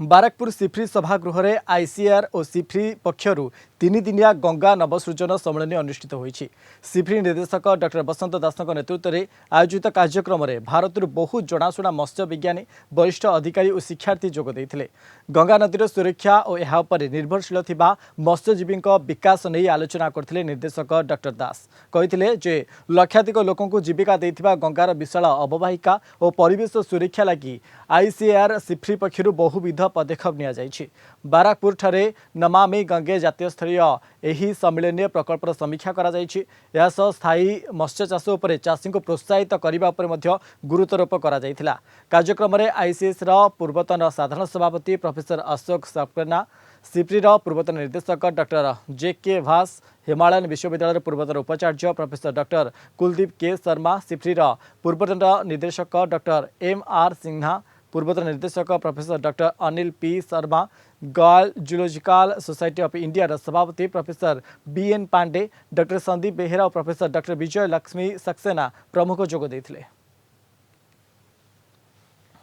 बाराकपुर सिफ्री सभागृह में आईसीआर और सिफ्री पक्षर तीन दिनिया गंगा नवसृजन सम्मेलन अनुष्ठित होईछि। सिफ्री निर्देशक डॉ बसंत दास नेतृत्व में आयोजित कार्यक्रम में भारत बहु जनाशुना मत्स्य विज्ञानी वरिष्ठ अधिकारी और शिक्षार्थी जोग देइथिले। गंगा नदीर सुरक्षा और यह उपर निर्भरशील थिबा मत्स्यजीवी विकास नहीं आलोचना करथिले निर्देशक डॉ दास कहिथिले जे लक्षाधिक लोकंकु जीविका देइथिबा गंगार विशाल अववाहिका और परिवेश सुरक्षा लगी आईसीआर सिफ्री पक्षर बहुविध पदक्षेप निया जाइछि। बाराकपुर ठारे नमामि गंगे जातीय स्तरीय एही सम्मेलन प्रकल्पर समीक्षा करा जाइछि। या सह स्थायी मत्स्य चाष उपरे चाषी को प्रोत्साहित करबा उपरे मध्य गुरुत्वारोप करा जाइथिला। कार्यक्रम में आईसीएस रा पूर्वतन साधारण सभापति प्रोफेसर अशोक सक्सेना, सिफ्रीर पूर्वतन निर्देशक डॉ जे.के. भास, हिमालयन विश्वविद्यालय पूर्वतन उपाचार्य प्रोफेसर डॉ कुलदीप के. शर्मा, सिफ्रीर पूर्वतन निर्देशक डॉ एम.आर. सिन्हा, पूर्वतन निर्देशक प्रोफेसर डॉ अनिल पी. शर्मा, गॉल जूलॉजिकल सोसाइटी ऑफ इंडिया सभापति प्रोफेसर बी.एन. पांडे, डॉ संदीप बेहेरा और प्रोफेसर डॉ विजय लक्ष्मी सक्सेना प्रमुख जोग देइथिले।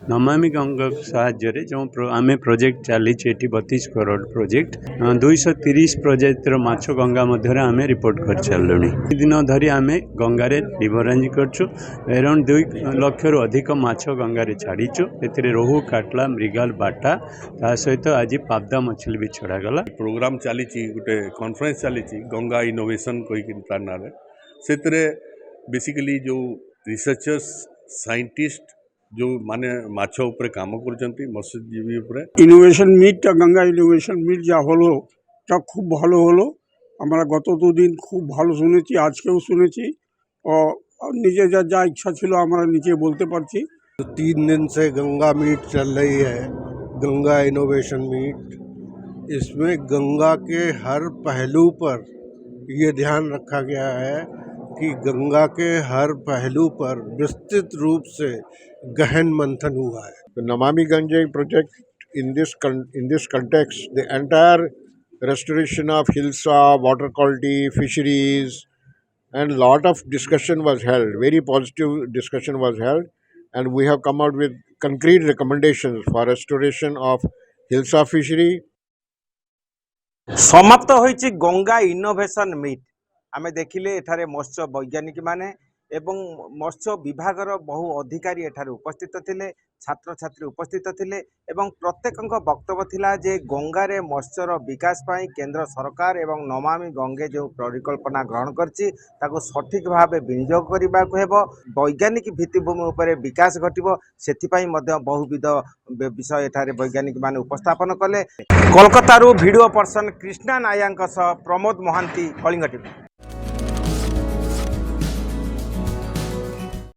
नमामि गंगा साहाय्य जो आम प्रोजेक्ट चली 32 करोड़ प्रोजेक्ट 230 प्रजातिर माछ गंगा मध्य आम रिपोर्ट कर सारे दिन धरी आम गंगार लिवरेंज कर अराउंड 2 लाख अधिक माछ गंगार छाड़ीचु। ए रोहू, काटला, मृगाल, बाटा ता सहित आज पाबदा मछली भी छड़ागला। प्रोग्राम चली गोटे कॉन्फ्रेंस चली गंगा इनोवेशन कही से बेसिकली जो रिसर्चर्स साइंटिस्ट जो माने माछ ऊपर काम करछंती मत्स्यजीवी ऊपर innovation meet Ganga innovation meet जा हलो ता खूब भालो हलो। हमारा गत 2 दिन खूब भालो शुनेছি, आजकेও শুনেছি और निजे जा जा इच्छा छिलो हमारा नीचे बोलते पारছি। 3 दिन से गंगा मीट चल रही है, गंगा इनोवेशन मीट। इसमें गंगा के हर पहलू पर ये ध्यान रखा गया है कि गंगा के हर पहलू पर विस्तृत रूप से गहन मंथन हुआ है। The Namami Gange project in this context, the entire restoration of Hilsa, water quality, fisheries, and lot of discussion was held. Very positive discussion was held, and we have come out with concrete recommendations for restoration of Hilsa fishery. समाप्त होइछि Ganga innovation meet. आमे देखिले एठारे मत्स्य वैज्ञानिक माने एवं मत्स्य विभागर बहु अधिकारी एठारे उपस्थित थिले, छात्र छात्री उपस्थित थिले एवं प्रत्येकक वक्तव्य थिला जे गंगारे मत्स्यर विकास पाई केंद्र सरकार एवं नमामि गंगे जो परिकल्पना ग्रहण करछि ताको सठिक भावे विनियोग करबाको हेबो। वैज्ञानिक भित्तिभूमि उपरे विकास घटिबो, सेथिपाई मध्य बहुविध विषय एठारे वैज्ञानिक माने उपस्थापन कले। कोलकाता वीडियो पर्सन कृष्णा नायक सह प्रमोद महांती, कलिंग टीवी।